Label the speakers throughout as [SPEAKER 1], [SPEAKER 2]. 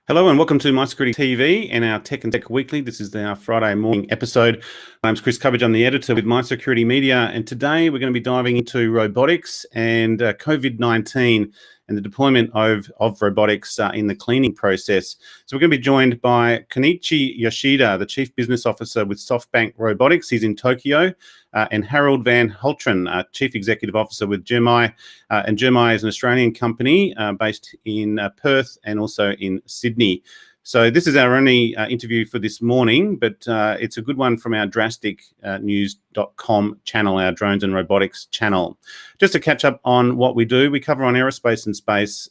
[SPEAKER 1] Hello and welcome to MySecTV and our Tech and Tech Weekly. This is our Friday morning episode. My name's Chris Cubbage. I'm the editor with MySecTV Media, and today we're going to be diving into robotics and COVID-19 and the deployment of robotics in the cleaning process. So we're going to be joined by Kenichi Yoshida, the Chief Business Officer with SoftBank Robotics. He's in Tokyo. And Harold van Haltren, Chief Executive Officer with GERMii. And GERMii is an Australian company based in Perth and also in Sydney. So this is our only interview for this morning, but it's a good one from our drasticnews.com channel, our Drones and Robotics channel. Just to catch up on what we do, we cover on aerospace and space,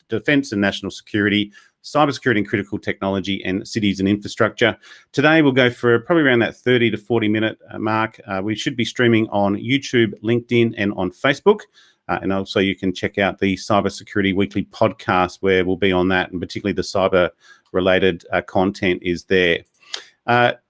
[SPEAKER 1] defence and national security, cybersecurity and critical technology, and cities and infrastructure. Today we'll go for probably around that 30 to 40 minute mark. We should be streaming on YouTube, LinkedIn, and on Facebook. And also you can check out the Cybersecurity Weekly podcast where we'll be on that, and particularly the cyber-related content is there.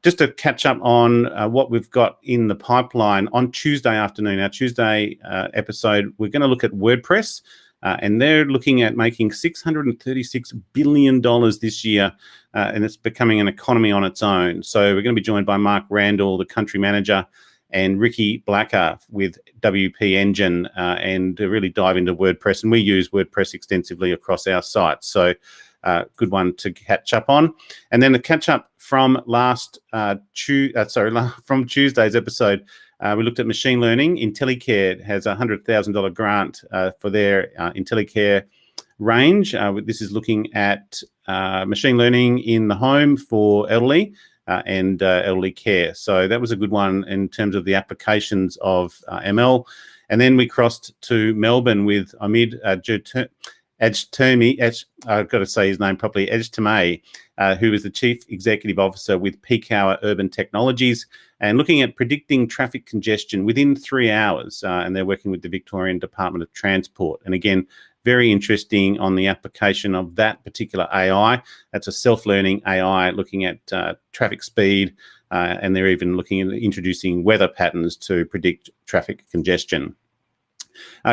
[SPEAKER 1] Just to catch up on what we've got in the pipeline, on Tuesday afternoon, our Tuesday episode, we're going to look at WordPress. And they're looking at making $636 billion this year, and it's becoming an economy on its own. So we're going to be joined by Mark Randall, the country manager, and Ricky Blacker with WP Engine, and to really dive into WordPress. And we use WordPress extensively across our site. So good one to catch up on. And then the catch up from from Tuesday's episode. We looked at machine learning. IntelliCare has a $100,000 grant for their IntelliCare range. This is looking at machine learning in the home for elderly and elderly care. So that was a good one in terms of the applications of ML. And then we crossed to Melbourne with Omid Ajtermi, I've got to say his name properly, Ajtermi, who is the Chief Executive Officer with Peak Hour Urban Technologies, and looking at predicting traffic congestion within 3 hours. And they're working with the Victorian Department of Transport. And again, very interesting on the application of that particular AI. That's a self-learning AI looking at traffic speed, and they're even looking at introducing weather patterns to predict traffic congestion.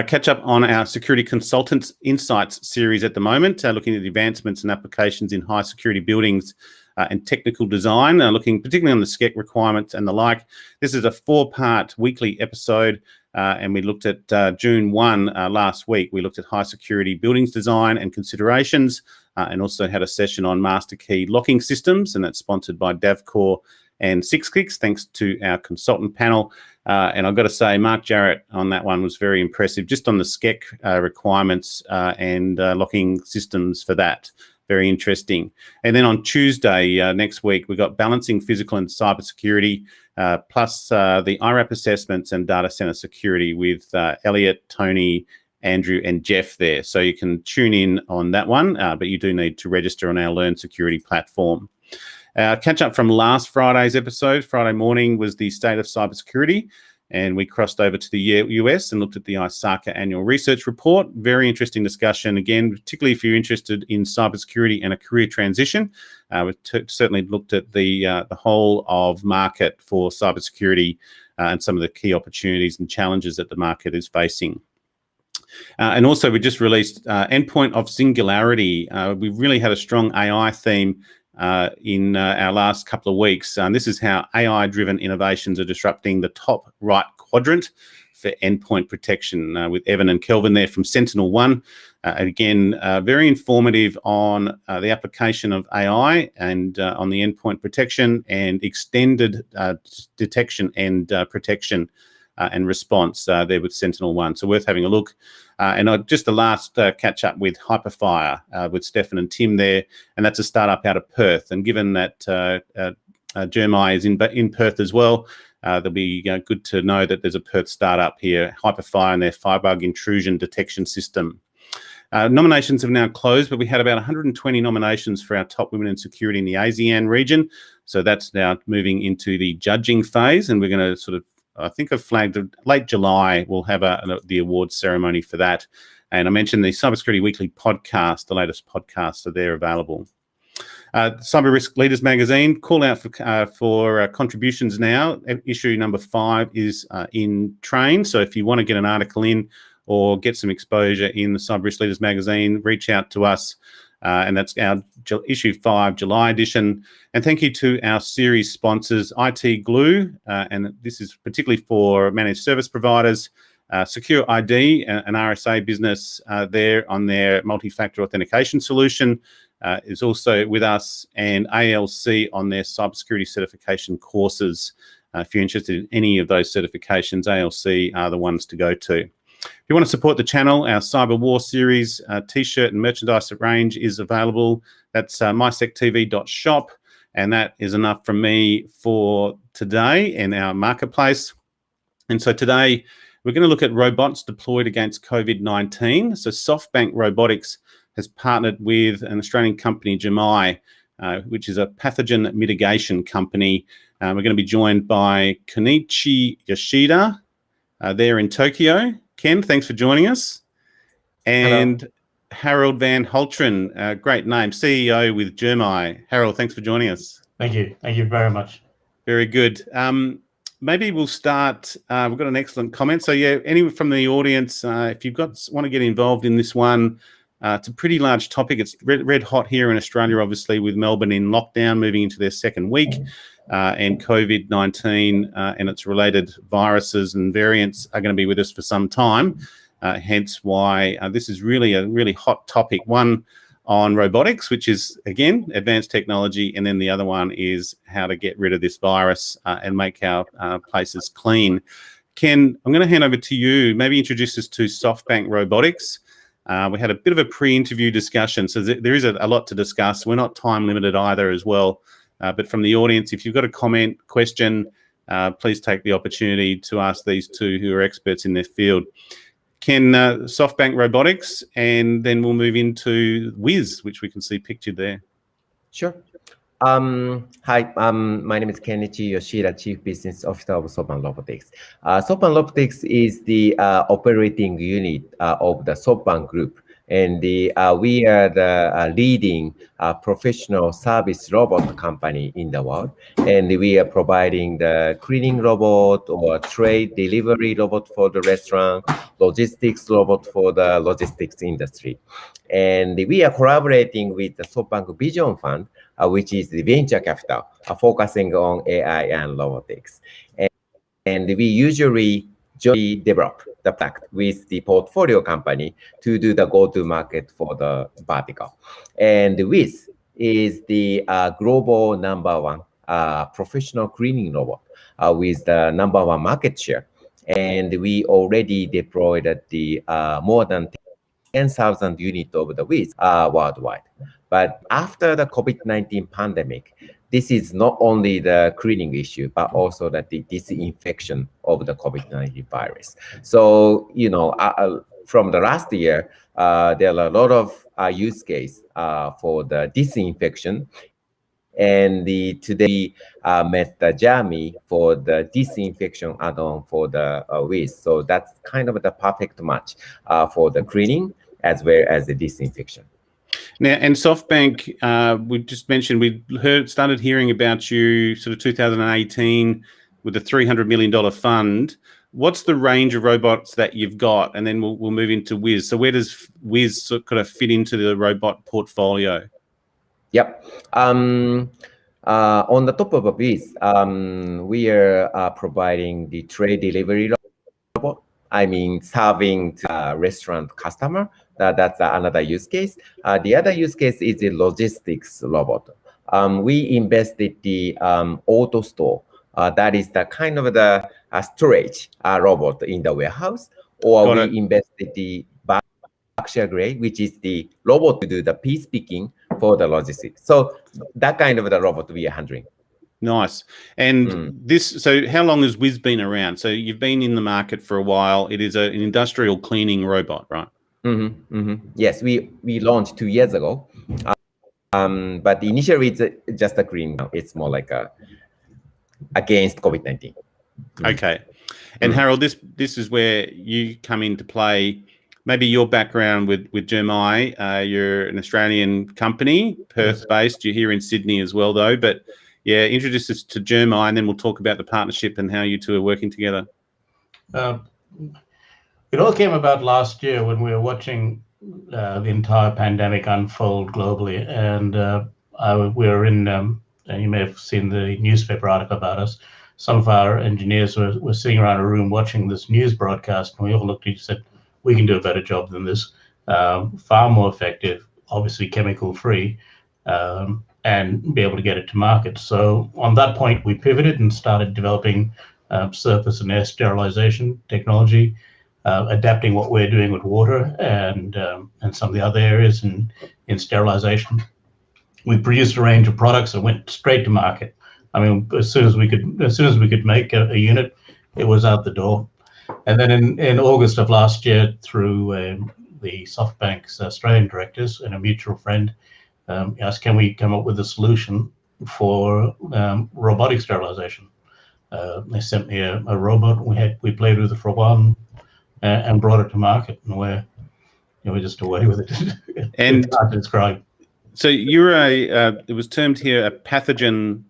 [SPEAKER 1] Catch up on our Security Consultants Insights series at the moment, looking at the advancements and applications in high security buildings and technical design, looking particularly on the SCEC requirements and the like. This is a 4-part weekly episode, and we looked at June 1 last week. We looked at high security buildings design and considerations, and also had a session on master key locking systems, and that's sponsored by Davcor and 6Clicks, thanks to our consultant panel. And I've got to say, Mark Jarrett on that one was very impressive, just on the SCEC requirements and locking systems for that. Very interesting. And then on Tuesday next week, we've got balancing physical and cybersecurity, plus the IRAP assessments and data center security with Elliot, Tony, Andrew, and Jeff there. So you can tune in on that one, but you do need to register on our Learn Security platform. Catch up from last Friday's episode. Friday morning was the state of cybersecurity, and we crossed over to the US and looked at the ISACA annual research report. Very interesting discussion, again, particularly if you're interested in cybersecurity and a career transition. We've certainly looked at the whole of market for cybersecurity and some of the key opportunities and challenges that the market is facing. And also, we just released Endpoint of Singularity. We really had a strong AI theme in our last couple of weeks. This is how AI-driven innovations are disrupting the top right quadrant for endpoint protection, with Evan and Kelvin there from Sentinel-1. Again, very informative on the application of AI and on the endpoint protection and extended detection and protection and response there with Sentinel-1. So worth having a look. And just the last catch up with Hyperfire with Stefan and Tim there, and that's a startup out of Perth. And given that GERMii is in Perth as well, there'll be good to know that there's a Perth startup here, Hyperfire, and their Firebug intrusion detection system. Nominations have now closed, but we had about 120 nominations for our top women in security in the ASEAN region. So that's now moving into the judging phase, and we're going to sort of, I think I've flagged late July, we'll have the awards ceremony for that. And I mentioned the Cybersecurity Weekly podcast, the latest podcasts are there available. Cyber Risk Leaders Magazine, call out for contributions now. Issue number 5 is in train. So if you want to get an article in or get some exposure in the Cyber Risk Leaders Magazine, reach out to us. and that's our issue 5 July edition. And thank you to our series sponsors, IT Glue, and this is particularly for managed service providers, Secure ID, an RSA business there on their multi-factor authentication solution, is also with us, and ALC on their cybersecurity certification courses. If you're interested in any of those certifications, ALC are the ones to go to. If you want to support the channel, our Cyber War series t-shirt and merchandise range is available. That's MySecTV.shop, and that is enough from me for today in our marketplace. And so today we're going to look at robots deployed against COVID-19. So SoftBank Robotics has partnered with an Australian company, GERMii, which is a pathogen mitigation company. We're going to be joined by Kenichi Yoshida there in Tokyo. Ken, thanks for joining us. And hello. Harold van Haltren, great name, CEO with GERMii. Harold, thanks for joining us.
[SPEAKER 2] Thank you. Thank you very much.
[SPEAKER 1] Very good. Maybe we'll start. We've got an excellent comment. So yeah, anyone from the audience, if you've want to get involved in this one, it's a pretty large topic. It's red hot here in Australia, obviously, with Melbourne in lockdown, moving into their second week, and COVID-19 and its related viruses and variants are going to be with us for some time. Hence why this is really a really hot topic. One on robotics, which is, again, advanced technology, and then the other one is how to get rid of this virus and make our places clean. Ken, I'm going to hand over to you. Maybe introduce us to SoftBank Robotics. We had a bit of a pre-interview discussion, so there is a lot to discuss. We're not time limited either as well. But from the audience, if you've got a comment, question, please take the opportunity to ask these two who are experts in their field. Ken, SoftBank Robotics, and then we'll move into Whiz, which we can see pictured there.
[SPEAKER 3] Sure. Hi, my name is Kenichi Yoshida, Chief Business Officer of SoftBank Robotics. SoftBank Robotics is the operating unit of the SoftBank Group, and we are the leading professional service robot company in the world, and we are providing the cleaning robot or trade delivery robot for the restaurant, logistics robot for the logistics industry. And we are collaborating with the SoftBank Vision Fund, which is the venture capital focusing on AI and robotics. And we usually jointly develop the product with the portfolio company to do the go-to-market for the vertical. And Whiz is the global #1 professional cleaning robot with the #1 market share. And we already deployed the more than 10,000 units of the Whiz worldwide. But after the COVID-19 pandemic, this is not only the cleaning issue, but also the disinfection of the COVID-19 virus. So, you know, from the last year, there are a lot of use case for the disinfection. And today met the GERMii for the disinfection add-on for the Whiz. So that's kind of the perfect match for the cleaning as well as the disinfection.
[SPEAKER 1] Now, and SoftBank, we just mentioned, we started hearing about you sort of 2018 with a $300 million fund. What's the range of robots that you've got? And then we'll move into Whiz. So where does Whiz sort of fit into the robot portfolio?
[SPEAKER 3] Yep. On the top of Whiz, we are providing the trade delivery robot. I mean, serving to restaurant customer. That's another use case. The other use case is the logistics robot. We invested the auto store. That is the kind of the storage robot in the warehouse. Or we invested the Berkshire Grey, which is the robot to do the piece picking for the logistics. So that kind of the robot we are handling.
[SPEAKER 1] Nice. And this, so how long has Whiz been around? So you've been in the market for a while. It is an industrial cleaning robot, right?
[SPEAKER 3] Yes, we launched 2 years ago. But initially it's just a clean. It's more like against COVID-19.
[SPEAKER 1] Okay. And Harold, this is where you come into play. Maybe your background with GERMii. You're an Australian company, Perth-based. You're here in Sydney as well, though. But yeah, introduce us to GERMii, and then we'll talk about the partnership and how you two are working together.
[SPEAKER 2] It all came about last year when we were watching the entire pandemic unfold globally, and we were in. And you may have seen the newspaper article about us. Some of our engineers were sitting around a room watching this news broadcast, and we all looked at each and said, "We can do a better job than this. Far more effective, obviously chemical-free, and be able to get it to market." So on that point, we pivoted and started developing surface and air sterilization technology, adapting what we're doing with water and some of the other areas in sterilization. We produced a range of products that went straight to market. I mean, as soon as we could make a unit, it was out the door. And then in August of last year, through the SoftBank's Australian directors and a mutual friend, asked, can we come up with a solution for robotic sterilization? They sent me a robot. We played with it for a while and brought it to market, and we're just away with it.
[SPEAKER 1] And
[SPEAKER 2] it's hard to describe.
[SPEAKER 1] So you're it was termed here a pathogen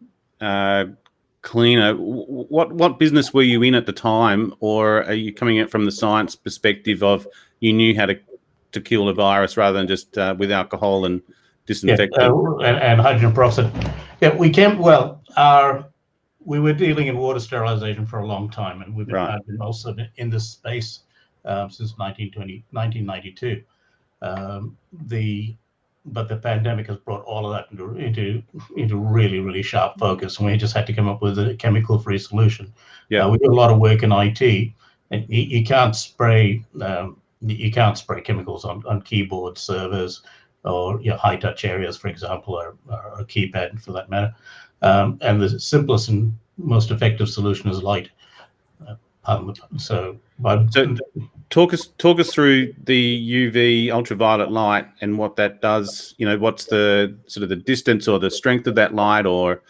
[SPEAKER 1] cleaner. What business were you in at the time, or are you coming at from the science perspective of you knew how to kill a virus rather than just with alcohol and disinfectant?
[SPEAKER 2] And hydrogen peroxide. Yeah, we were dealing in water sterilization for a long time, and we've been also in this space since 1992. But the pandemic has brought all of that into really, really sharp focus, and we just had to come up with a chemical-free solution.
[SPEAKER 1] Yeah,
[SPEAKER 2] we do a lot of work in IT, and you can't spray chemicals on keyboard servers or high-touch areas, for example, or a keypad for that matter. And the simplest and most effective solution is light.
[SPEAKER 1] So talk us through the UV ultraviolet light and what that does. What's the sort of the distance or the strength of that light, or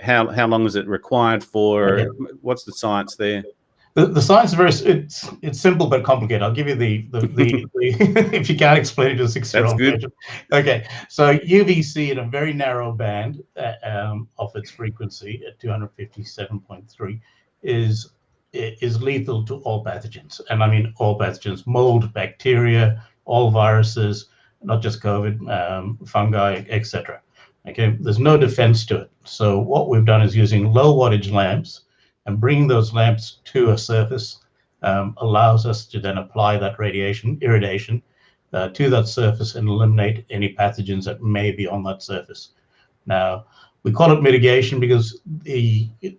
[SPEAKER 1] how long is it required for? Okay. What's the science there?
[SPEAKER 2] The science is it's simple but complicated. I'll give you the if you can't explain it to a 6-year-old.
[SPEAKER 1] That's good.
[SPEAKER 2] Okay, so UVC in a very narrow band of its frequency at 257.3 is lethal to all pathogens, and I mean all pathogens: mold, bacteria, all viruses, not just COVID, fungi, etc. Okay, there's no defense to it. So what we've done is using low wattage lamps, and bringing those lamps to a surface allows us to then apply that irradiation to that surface and eliminate any pathogens that may be on that surface. Now, we call it mitigation because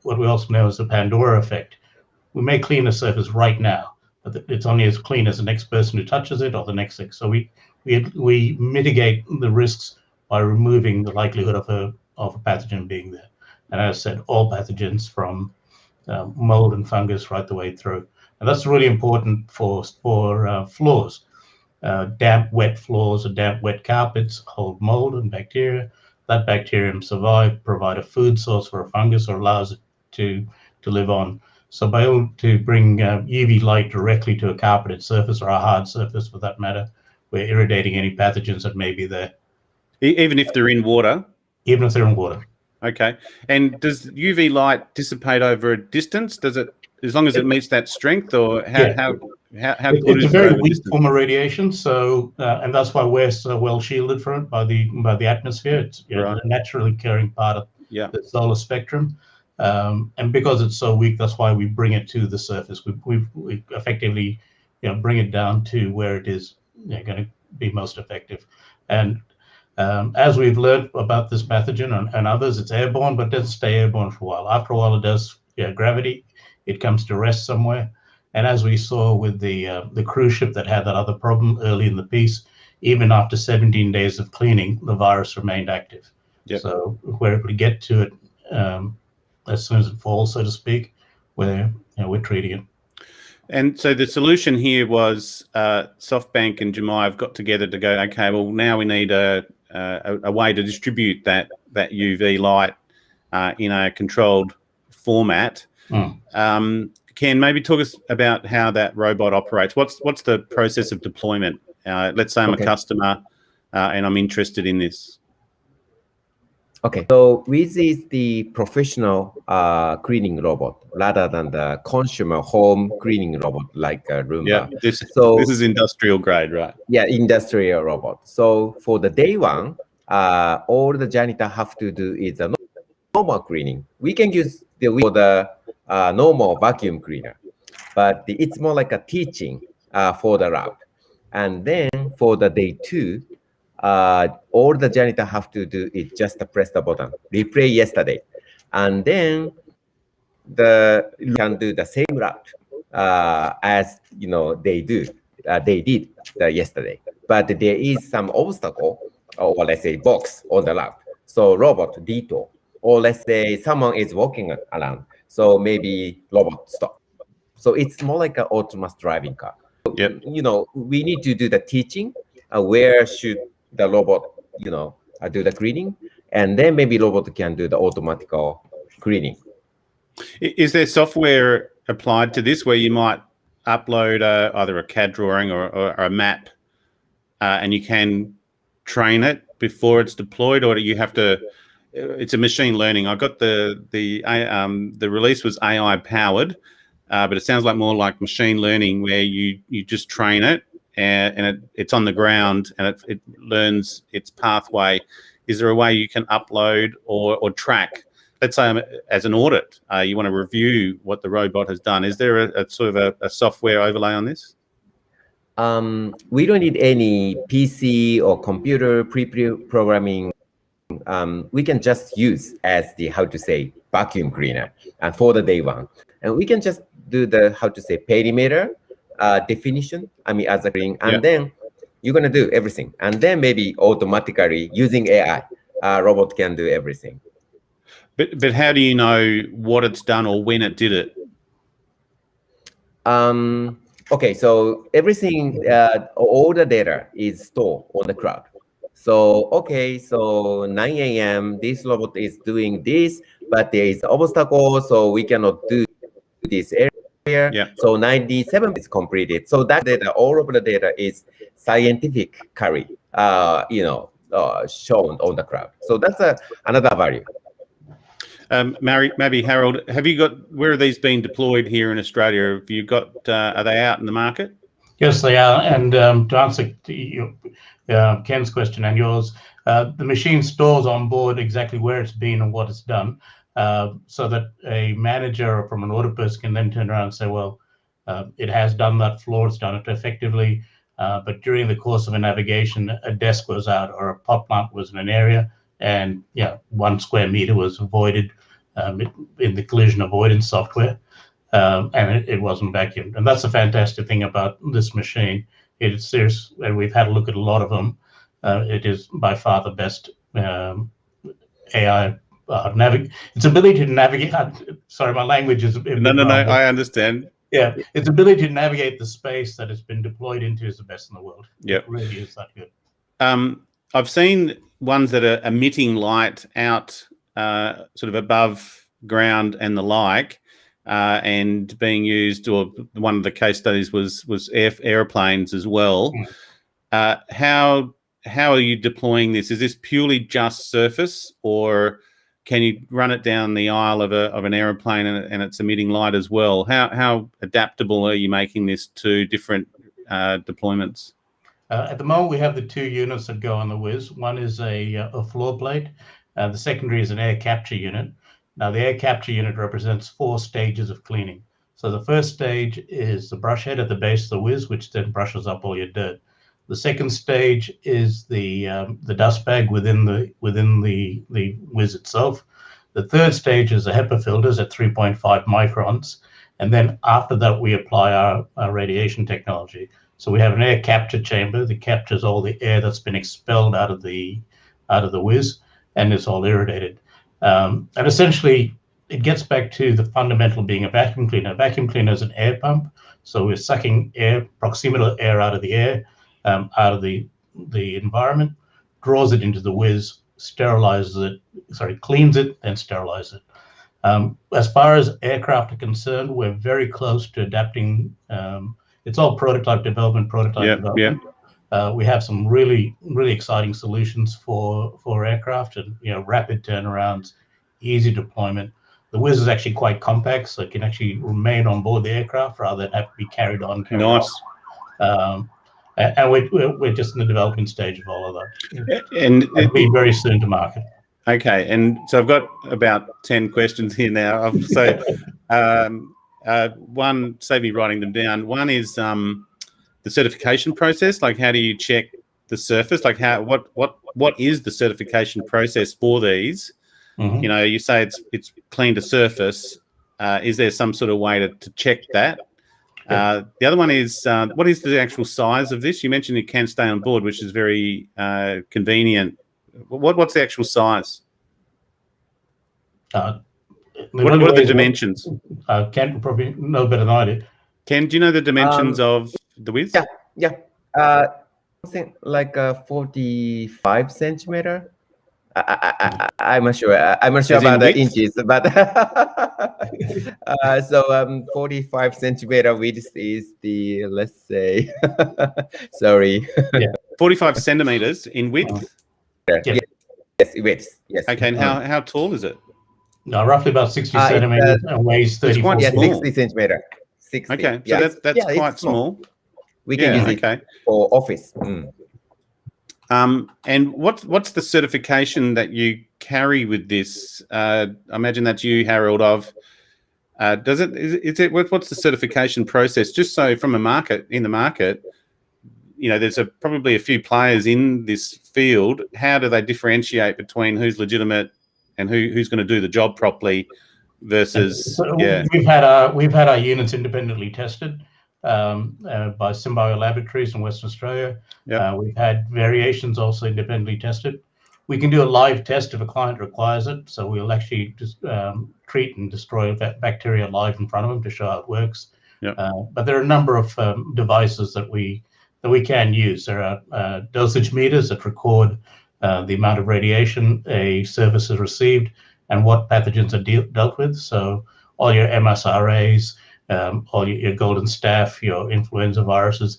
[SPEAKER 2] what we also know is the Pandora effect. We may clean a surface right now, but it's only as clean as the next person who touches it or the next thing. So we mitigate the risks by removing the likelihood of a pathogen being there. And as I said, all pathogens from mold and fungus right the way through. And that's really important for floors. Damp, wet floors or damp, wet carpets hold mold and bacteria. That bacterium provide a food source for a fungus, or allows it to live on. So by able to bring UV light directly to a carpeted surface, or a hard surface for that matter, we're irradiating any pathogens that may be there.
[SPEAKER 1] Even if they're in water?
[SPEAKER 2] Even if they're in water.
[SPEAKER 1] Okay. And does UV light dissipate over a distance? Does it, as long as it meets that strength, or how good
[SPEAKER 2] it's a very weak form of radiation, so and that's why we're so well shielded from it by the atmosphere. It's a naturally occurring part of the solar spectrum. And because it's so weak, that's why we bring it to the surface. We effectively bring it down to where it is going to be most effective. And as we've learned about this pathogen and others, it's airborne, but it doesn't stay airborne for a while. After a while, it does gravity. It comes to rest somewhere. And as we saw with the cruise ship that had that other problem early in the piece, even after 17 days of cleaning, the virus remained active. Yep. So we're able to get to it as soon as it falls, so to speak, we're treating it.
[SPEAKER 1] And so the solution here was SoftBank and GERMii have got together to go, okay, well, now we need a way to distribute that UV light in a controlled format. Ken, maybe talk us about how that robot operates. What's the process of deployment? Let's say I'm a customer and I'm interested in this.
[SPEAKER 3] Okay, so Whiz is the professional cleaning robot rather than the consumer home cleaning robot like Roomba.
[SPEAKER 1] Yeah, this is industrial grade, right?
[SPEAKER 3] Yeah, industrial robot. So for the day one, all the janitor have to do is a normal cleaning. We can use for the normal vacuum cleaner, but it's more like a teaching for the route. And then for the day two, all the janitor have to do is just press the button, replay yesterday, and then you can do the same route as they did yesterday. But there is some obstacle, or let's say box on the route. So robot detour, or let's say someone is walking around. So maybe robot stop. So it's more like an autonomous driving car.
[SPEAKER 1] Yep.
[SPEAKER 3] We need to do the teaching. Where should the robot, do the cleaning, and then maybe robot can do the automatic cleaning.
[SPEAKER 1] Is there software applied to this where you might upload either a CAD drawing or a map, and you can train it before it's deployed, or do you have to? It's a machine learning. I got the release was AI powered, but it sounds like more like machine learning where you just train it and it's on the ground and it learns its pathway. Is there a way you can upload or track? Let's say as an audit, you want to review what the robot has done. Is there a sort of a software overlay on this?
[SPEAKER 3] We don't need any PC or computer pre-programming. We can just use as the vacuum cleaner and for the day one, and we can just do the perimeter definition. As a cleaning, and then you're gonna do everything, and then maybe automatically using AI, robot can do everything.
[SPEAKER 1] But how do you know what it's done or when it did it?
[SPEAKER 3] Okay, so everything, all the data is stored on the cloud. So, so 9 a.m., this robot is doing this, but there is obstacle, so we cannot do this area.
[SPEAKER 1] Yeah.
[SPEAKER 3] So 97 is completed. So that data, all of the data is scientifically, shown on the cloud. So that's another value.
[SPEAKER 1] Maybe Harold, where are these being deployed here in Australia? Have you got, are they out in the market?
[SPEAKER 2] Yes, they are. And to answer Ken's question and yours, the machine stores on board exactly where it's been and what it's done, so that a manager from an audit person can then turn around and say, well, it has done that floor, it's done it effectively, but during the course of a navigation, a desk was out or a pot plant was in an area, and 1 square meter was avoided in the collision avoidance software, and it wasn't vacuumed. And that's a fantastic thing about this machine. It's serious, and we've had a look at a lot of them. It is by far the best AI its ability to navigate. Sorry, my language is a bit
[SPEAKER 1] no, I understand.
[SPEAKER 2] Yeah, its ability to navigate the space that it's been deployed into is the best in the world.
[SPEAKER 1] Yep.
[SPEAKER 2] It really is that good.
[SPEAKER 1] I've seen ones that are emitting light out sort of above ground and the like, and being used, or one of the case studies was airplanes as well. How are you deploying this? Is this purely just surface, or can you run it down the aisle of an aeroplane and it's emitting light as well? How adaptable are you making this to different deployments?
[SPEAKER 2] At the moment, we have the 2 units that go on the Whiz. One is a floor plate. The secondary is an air capture unit. Now, the air capture unit represents 4 stages of cleaning. So the first stage is the brush head at the base of the Whiz, which then brushes up all your dirt. The second stage is the dust bag within the Whiz itself. The third stage is the HEPA filters at 3.5 microns. And then after that, we apply our radiation technology. So we have an air capture chamber that captures all the air that's been expelled out of the Whiz, and it's all irradiated. And essentially, it gets back to the fundamental being a vacuum cleaner. A vacuum cleaner is an air pump, so we're sucking air, proximal air out of the air, out of the environment, draws it into the Whiz, cleans it, and sterilizes it. As far as aircraft are concerned, we're very close to adapting. It's all prototype development. we have some really exciting solutions for aircraft, and rapid turnarounds, easy deployment. The Whiz is actually quite compact, so it can actually remain on board the aircraft rather than have to be carried on.
[SPEAKER 1] Nice.
[SPEAKER 2] And we're just in the development stage of all of that.
[SPEAKER 1] And
[SPEAKER 2] it'll be very soon to market.
[SPEAKER 1] Okay, and so I've got about 10 questions here now. So one, save me writing them down. One is the certification process. Like, how do you check the surface? Like, what is the certification process for these?
[SPEAKER 2] Mm-hmm.
[SPEAKER 1] You say it's clean to surface. Is there some sort of way to check that? The other one is, what is the actual size of this? You mentioned it can stay on board, which is very convenient. What's the actual size? What are the dimensions?
[SPEAKER 2] Ken will probably know better than I do.
[SPEAKER 1] Ken, do you know the dimensions of the Whiz?
[SPEAKER 3] Yeah. Something like 45 centimeter. I'm not sure. I'm not sure about the inches, but so 45 centimeter width is the, let's say, sorry.
[SPEAKER 1] 45 centimeters in width.
[SPEAKER 3] Yes, width. Yes.
[SPEAKER 1] Okay, and how tall is it?
[SPEAKER 2] No, roughly about 60 centimeters and weighs 34.
[SPEAKER 3] Yeah, 60 centimeter. 60.
[SPEAKER 1] Okay, so that's quite small.
[SPEAKER 3] We can use it for office.
[SPEAKER 1] And what's the certification that you carry with this? I imagine that's you, Harold. What's the certification process? Just so from the market, there's probably a few players in this field. How do they differentiate between who's legitimate and who's going to do the job properly versus?
[SPEAKER 2] We've had our units independently tested by Symbio Laboratories in Western Australia. We've had variations also independently tested. We can do a live test if a client requires it, so we'll actually just treat and destroy bacteria live in front of them to show how it works. But there are a number of devices that we can use. There are dosage meters that record the amount of radiation a service has received and what pathogens are dealt with. So all your MSRAs, all your golden staph, your influenza viruses,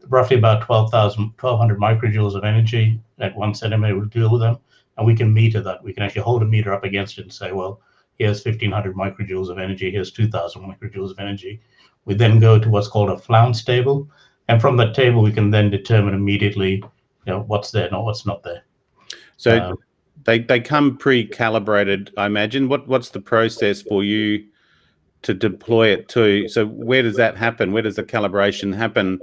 [SPEAKER 2] roughly about 1,200 microjoules of energy at 1 centimeter will deal with them. And we can meter that. We can actually hold a meter up against it and say, well, here's 1,500 microjoules of energy, here's 2,000 microjoules of energy. We then go to what's called a flounce table. And from that table, we can then determine immediately, what's there and what's not there.
[SPEAKER 1] So they come pre-calibrated, I imagine. What's the process for you to deploy it to? So where does that happen? Where does the calibration happen?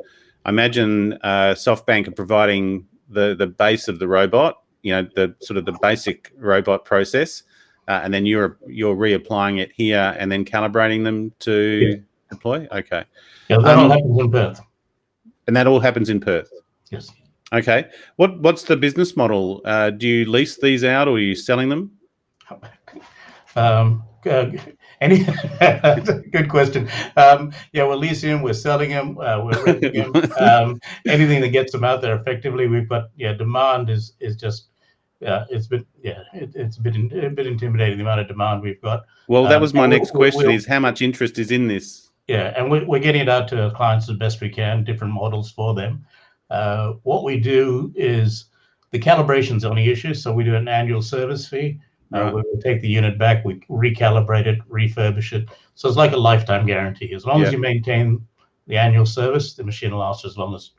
[SPEAKER 1] I imagine SoftBank are providing the base of the robot, the sort of the basic robot process, and then you're reapplying it here and then calibrating them to deploy. Okay.
[SPEAKER 2] Yeah, that all happens in Perth.
[SPEAKER 1] And that all happens in Perth.
[SPEAKER 2] Yes.
[SPEAKER 1] Okay. What's the business model? Do you lease these out or are you selling them?
[SPEAKER 2] Good question. We're leasing them, we're selling them, we're renting them. Anything that gets them out there effectively. We've got demand is just it's a bit intimidating, the amount of demand we've got.
[SPEAKER 1] Well, that was my next question: is how much interest is in this?
[SPEAKER 2] Yeah, and we're getting it out to our clients as best we can, different models for them. What we do is the calibration's the only issue, so we do an annual service fee.
[SPEAKER 1] Right.
[SPEAKER 2] We will take the unit back, we recalibrate it, refurbish it. So it's like a lifetime guarantee. As long as you maintain the annual service, the machine will last as long as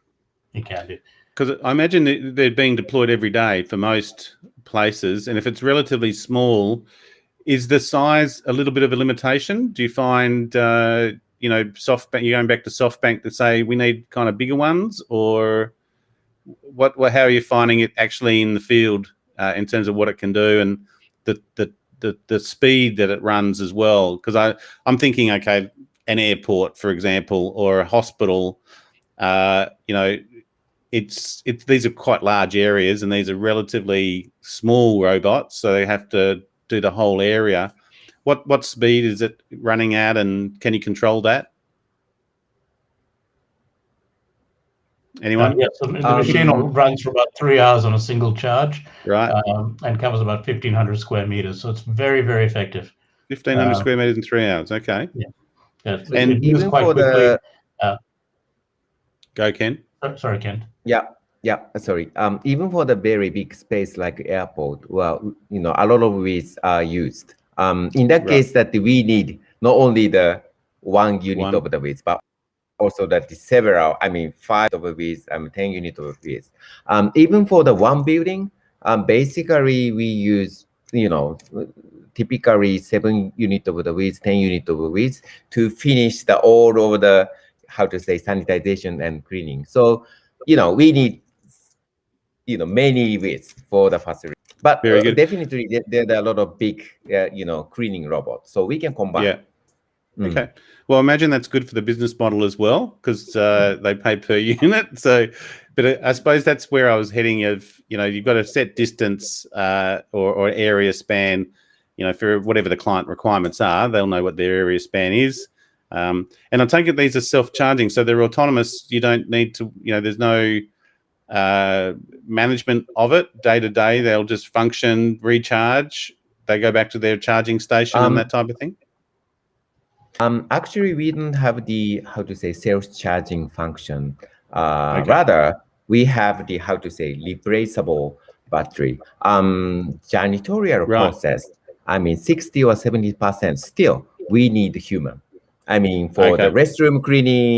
[SPEAKER 2] you can do.
[SPEAKER 1] Because I imagine they're being deployed every day for most places, and if it's relatively small, is the size a little bit of a limitation? Do you find, SoftBank, you're going back to SoftBank to say we need kind of bigger ones, or how are you finding it actually in the field in terms of what it can do and the speed that it runs as well? Because I'm thinking, okay, an airport, for example, or a hospital, these are quite large areas and these are relatively small robots, so they have to do the whole area. What speed is it running at, and can you control that? Anyone?
[SPEAKER 2] So the machine runs for about 3 hours on a single charge,
[SPEAKER 1] right?
[SPEAKER 2] And covers about 1,500 square meters. So it's very, very effective.
[SPEAKER 1] 1,500 square meters in 3 hours. Okay.
[SPEAKER 2] Yeah.
[SPEAKER 3] And even quite for quickly.
[SPEAKER 1] Go, Ken.
[SPEAKER 2] Sorry, Ken.
[SPEAKER 3] Yeah. Yeah, sorry. Even for the very big space like airport, well, a lot of Whiz are used. In that
[SPEAKER 1] Right.
[SPEAKER 3] case, that we need not only the one unit
[SPEAKER 1] One.
[SPEAKER 3] of the Whiz, but also that the several, 5 of a Whiz, 10 unit of a Whiz. Even for the one building, basically we use, typically 7 unit of the Whiz, 10 unit of a Whiz to finish the all over the, sanitization and cleaning. So, we need many ways for the facility, but
[SPEAKER 1] Very good.
[SPEAKER 3] definitely there are a lot of big cleaning robots, so we can combine.
[SPEAKER 1] Yeah. Okay. Well, imagine that's good for the business model as well, because they pay per unit. So, but I suppose that's where I was heading. Of you've got a set distance or area span. For whatever the client requirements are, they'll know what their area span is. And I take it these are self-charging, so they're autonomous. You don't need to. There's no management of it day to day. They'll just function, recharge. They go back to their charging station and that type of thing.
[SPEAKER 3] Actually, we don't have the self-charging function. Rather, we have the replaceable battery. Janitorial process. 60 or 70% still we need human. For the restroom cleaning.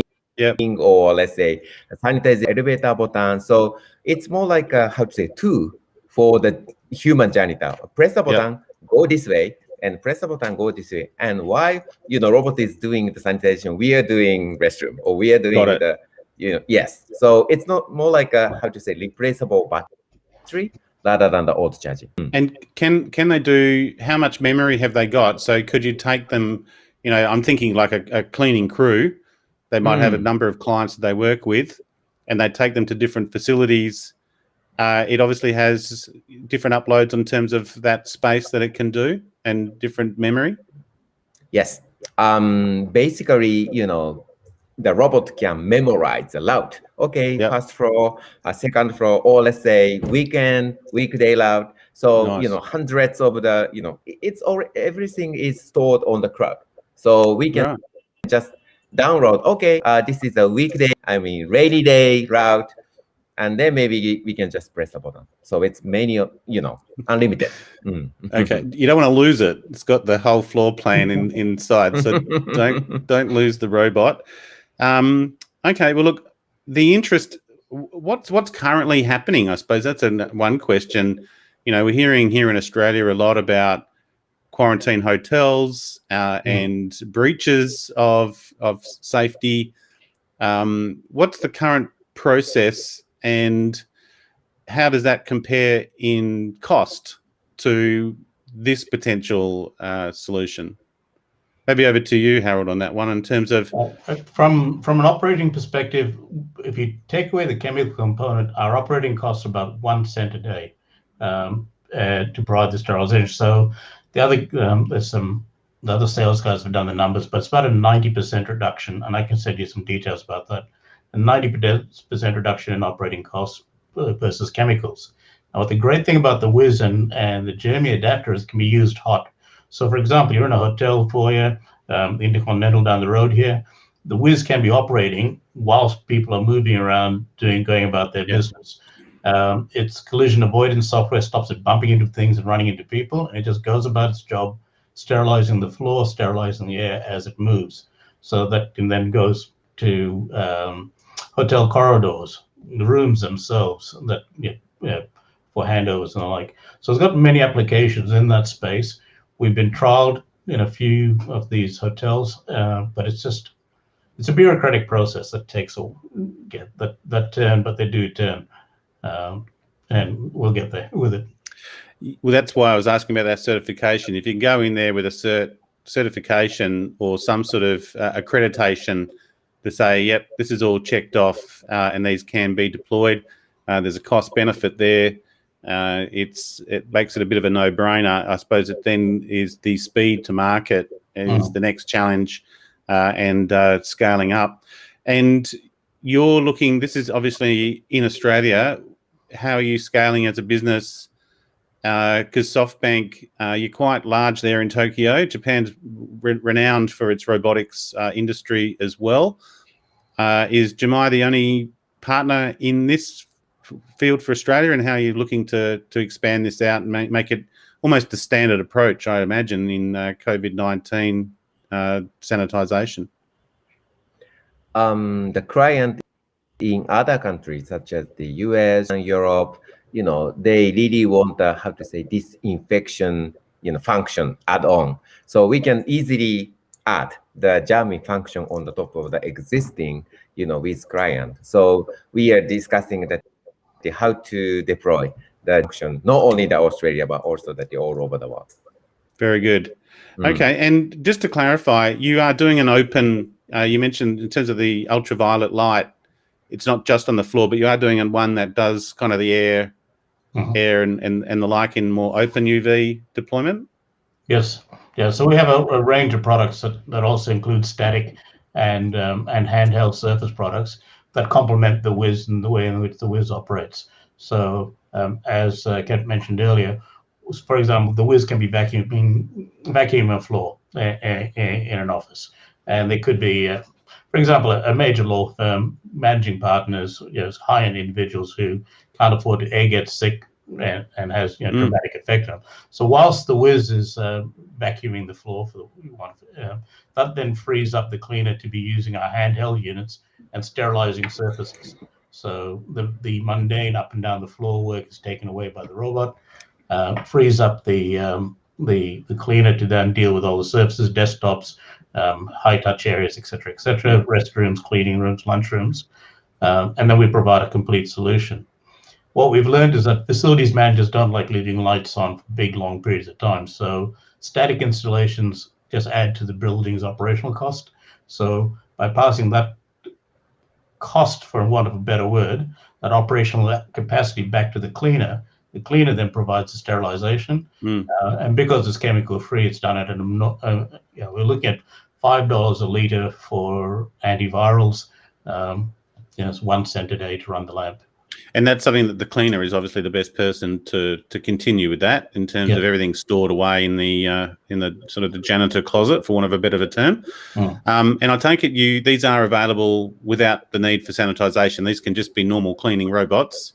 [SPEAKER 3] Or let's say sanitize the elevator button. So it's more like a tool for the human janitor. Press the button, go this way, and press the button, go this way. And while robot is doing the sanitation, we are doing restroom, or we are doing the yes. So it's not more like a replaceable battery rather than the auto charging.
[SPEAKER 1] And can they do? How much memory have they got? So could you take them? I'm thinking like a cleaning crew. They might have a number of clients that they work with, and they take them to different facilities. It obviously has different uploads in terms of that space that it can do and different memory.
[SPEAKER 3] Yes. Basically, the robot can memorize a route. Okay, first floor, second floor, or let's say weekday route. So, hundreds of the, it's all, everything is stored on the cloud. So we can just download, okay, this is a weekday, rainy day route, and then maybe we can just press the button. So it's many, unlimited.
[SPEAKER 1] Okay, you don't want to lose it. It's got the whole floor plan inside, so don't lose the robot. Okay, well, look, the interest. What's currently happening? I suppose that's one question. We're hearing here in Australia a lot about quarantine hotels and breaches of safety. What's the current process, and how does that compare in cost to this potential solution? Maybe over to you, Harold, on that one, in terms of
[SPEAKER 2] from an operating perspective. If you take away the chemical component, our operating costs are about 1 cent a day to provide the sterilization. So the other the other sales guys have done the numbers, but it's about a 90% reduction, and I can send you some details about that. A 90% reduction in operating costs versus chemicals. Now, what the great thing about the Whiz and the GERMii adapter is it can be used hot. So, for example, you're in a hotel foyer, the Intercontinental down the road here. The Whiz can be operating whilst people are moving around, going about their business. Its collision avoidance software stops it bumping into things and running into people, and it just goes about its job, sterilizing the floor, sterilizing the air as it moves. So that can then goes to hotel corridors, the rooms themselves, that for handovers and the like. So it's got many applications in that space. We've been trialed in a few of these hotels, but it's a bureaucratic process that takes that turn, but they do turn, and we'll get there with it.
[SPEAKER 1] Well, that's why I was asking about that certification. If you can go in there with a certification or some sort of accreditation to say, yep, this is all checked off and these can be deployed, there's a cost benefit there. It makes it a bit of a no-brainer. I suppose it then is the speed to market is the next challenge, and scaling up. And you're looking, this is obviously in Australia. How are you scaling as a business? Because SoftBank, you're quite large there in Tokyo. Japan's renowned for its robotics industry as well. Is GERMii the only partner in this field for Australia, and how you're looking to expand this out and make it almost a standard approach, I imagine, in COVID-19 sanitisation?
[SPEAKER 3] The client in other countries such as the US and Europe, they really want disinfection, function add-on. So we can easily add the GERMii function on the top of the existing, with client. So we are discussing how to deploy the function, not only the Australia, but also all over the world.
[SPEAKER 1] Very good. Okay, and just to clarify, you are doing an open, you mentioned in terms of the ultraviolet light, it's not just on the floor, but you are doing one that does kind of the air and the like in more open UV deployment?
[SPEAKER 2] Yes. Yeah. So we have a range of products that also include static and handheld surface products that complement the Whiz and the way in which the Whiz operates. So as Kent mentioned earlier, for example, the Whiz can be vacuuming a floor in an office, and they could be, for example, a major law firm managing partners, high-end individuals who can't afford to get sick and has dramatic effect on them. So whilst the Whiz is vacuuming the floor for that then frees up the cleaner to be using our handheld units and sterilizing surfaces. So the mundane up and down the floor work is taken away by the robot, frees up the cleaner to then deal with all the surfaces, desktops, high touch areas, etc., restrooms, cleaning rooms, lunchrooms, and then we provide a complete solution. What we've learned is that facilities managers don't like leaving lights on for big, long periods of time. So static installations just add to the building's operational cost. So by passing that cost, for want of a better word, that operational capacity back to the cleaner then provides the sterilization. And because it's chemical free, it's done at we're looking at $5 a litre for antivirals. It's 1 cent a day to run the lab.
[SPEAKER 1] And that's something that the cleaner is obviously the best person to continue with that in terms of everything stored away in the sort of the janitor closet, for want of a bit of a term. And I take it these are available without the need for sanitisation. These can just be normal cleaning robots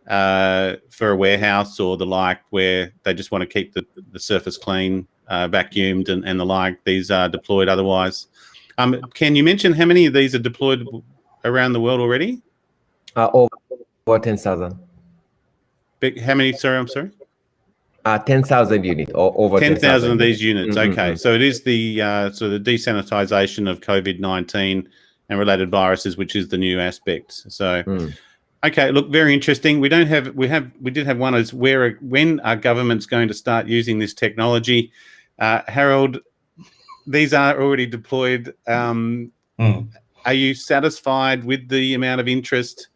[SPEAKER 1] for a warehouse or the like, where they just want to keep the surface clean, vacuumed and the like. These are deployed otherwise. Can you mention how many of these are deployed around the world already?
[SPEAKER 3] Over 10,000.
[SPEAKER 1] How many? Sorry, I'm sorry.
[SPEAKER 3] 10,000 units, or over
[SPEAKER 1] 10,000 of these units. Okay, so it is the the desanitization of COVID-19 and related viruses, which is the new aspect. So, okay, look, very interesting. We did have one as when are governments going to start using this technology? Harold, these are already deployed. Are you satisfied with the amount of interest?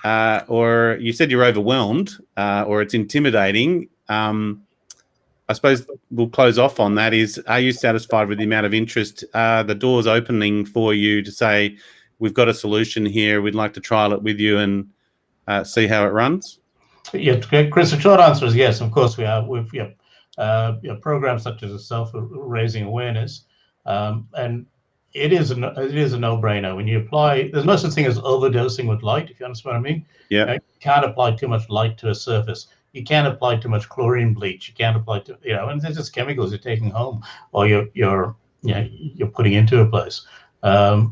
[SPEAKER 1] Or you said you're overwhelmed, or it's intimidating. I suppose we'll close off on that. Are you satisfied with the amount of interest? The door's opening for you to say, we've got a solution here. We'd like to trial it with you and see how it runs.
[SPEAKER 2] Yeah, Chris, the short answer is yes. Of course, we are. We've programs such as yourself raising awareness, and it is a no-brainer. When you apply, there's no such thing as overdosing with light, if you understand what I mean.
[SPEAKER 1] Yeah.
[SPEAKER 2] You can't apply too much light to a surface. You can't apply too much chlorine bleach. You can't apply and there's just chemicals you're taking home or you're putting into a place.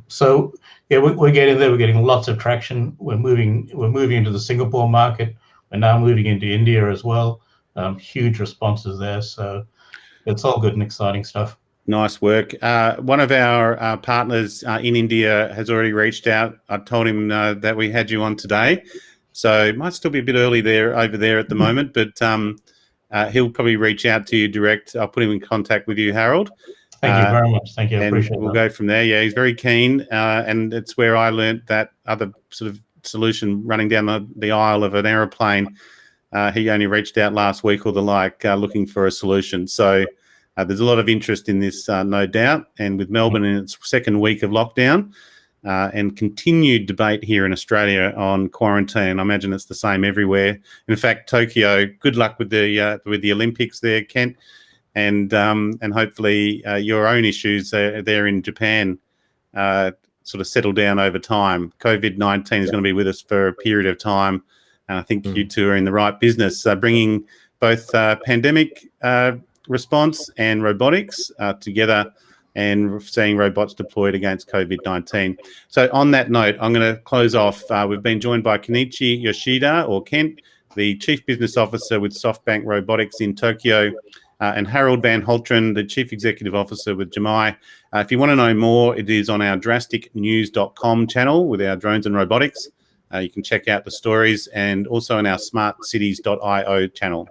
[SPEAKER 2] So yeah, we're getting there. We're getting lots of traction. We're moving into the Singapore market. We're now moving into India as well. Huge responses there. So it's all good and exciting stuff.
[SPEAKER 1] Nice work. One of our partners in India has already reached out. I told him that we had you on today, so it might still be a bit early over there at the moment, but he'll probably reach out to you direct. I'll put him in contact with you, Harold.
[SPEAKER 2] Thank you very much. Thank you. I appreciate it.
[SPEAKER 1] We'll go from there. Yeah, he's very keen, and it's where I learnt that other sort of solution running down the aisle of an aeroplane. He only reached out last week or the like, looking for a solution. So there's a lot of interest in this, no doubt. And with Melbourne in its second week of lockdown and continued debate here in Australia on quarantine, I imagine it's the same everywhere. In fact, Tokyo, good luck with the Olympics there, Kent, and hopefully your own issues there in Japan sort of settle down over time. COVID-19 is going to be with us for a period of time. And I think you two are in the right business, bringing both pandemic response and robotics together and seeing robots deployed against COVID-19. So on that note, I'm going to close off. We've been joined by Kenichi Yoshida, or Kent, the Chief Business Officer with SoftBank Robotics in Tokyo, and Harold van Haltren, the Chief Executive Officer with GERMii. If you want to know more, it is on our drasticnews.com channel with our drones and robotics. You can check out the stories, and also on our smartcities.io channel.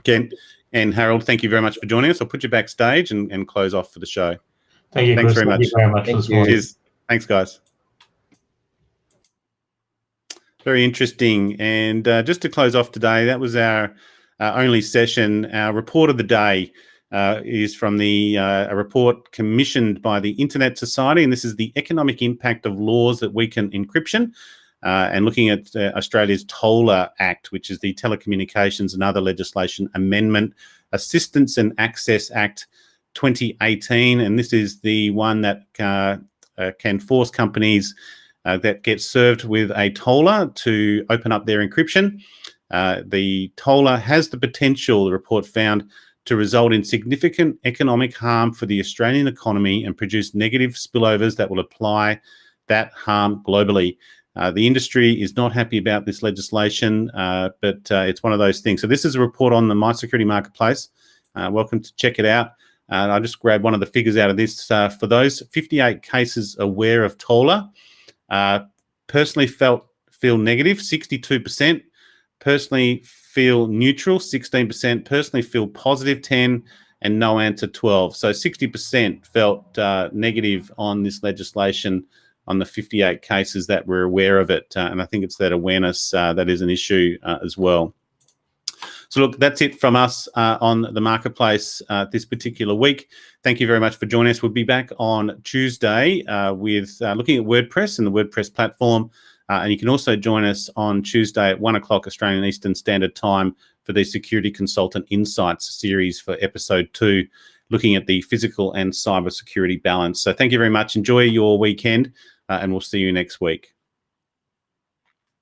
[SPEAKER 1] Kent and Harold, thank you very much for joining us. I'll put you backstage and close off for the show.
[SPEAKER 2] Thank you,
[SPEAKER 1] Thanks
[SPEAKER 2] Chris.
[SPEAKER 1] very much.
[SPEAKER 2] Thank you very much for this morning.
[SPEAKER 1] Cheers. Thanks, guys. Very interesting. And just to close off today, that was our only session. Our report of the day is from a report commissioned by the Internet Society, and this is the economic impact of laws that weaken encryption, and looking at Australia's TOLA Act, which is the Telecommunications and Other Legislation Amendment Assistance and Access Act 2018, and this is the one that can force companies that get served with a TOLA to open up their encryption. The TOLA has the potential, the report found, to result in significant economic harm for the Australian economy and produce negative spillovers that will apply that harm globally. The industry is not happy about this legislation, but it's one of those things. So this is a report on the MySecurity Marketplace. Welcome to check it out. I'll just grab one of the figures out of this. For those 58 cases aware of TOLA, personally feel negative, 62%. Personally feel neutral, 16%. Personally feel positive, 10%. And no answer, 12%. So 60% felt negative on this legislation on the 58 cases that were aware of it. And I think it's that awareness that is an issue as well. So look, that's it from us on the marketplace this particular week. Thank you very much for joining us. We'll be back on Tuesday with looking at WordPress and the WordPress platform. And you can also join us on Tuesday at 1 o'clock Australian Eastern Standard Time for the Security Consultant Insights series for episode 2, looking at the physical and cyber security balance. So thank you very much. Enjoy your weekend, and we'll see you next week.